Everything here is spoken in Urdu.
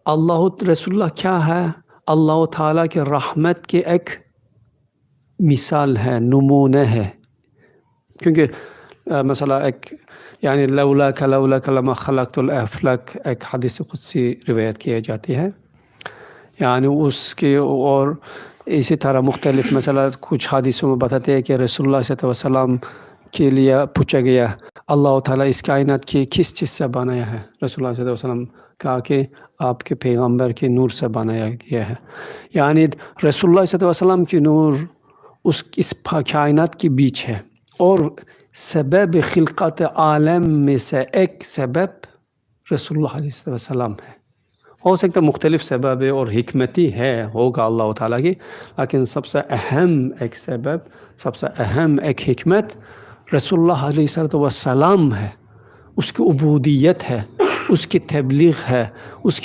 اللہ رسول اللہ کیا ہے؟ اللہ تعالیٰ کے رحمت کے ایک مثال ہے، نمونہ ہے. کیونکہ مثلا ایک یعنی لولا لما خلقت الافلاک ایک حدیث قدسی روایت کی جاتی ہے. یعنی اس کے اور اسی طرح مختلف مثلا کچھ حدیثوں میں بتاتے ہیں کہ رسول اللہ صلی اللہ علیہ وسلم کے لیے پوچھا گیا اللہ تعالیٰ اس کائنات کی کس چیز سے بنایا ہے؟ رسول اللہ صلی اللہ علیہ وسلم کہا کہ آپ کے پیغمبر کے نور سے بنایا گیا ہے. یعنی رسول اللہ صلی اللہ علیہ وسلم کی نور اس کائنات کے بیچ ہے، اور سبب خلقت عالم میں سے ایک سبب رسول اللہ علیہ وسلم ہے. ہو سکتا ہے مختلف سبب اور حکمتی ہوگا اللہ تعالیٰ کی، لیکن سب سے اہم ایک سبب، سب سے اہم ایک حکمت رسول اللہ علیہ وسلم ہے. اس کی عبودیت ہے، اس کی تبلیغ ہے، اس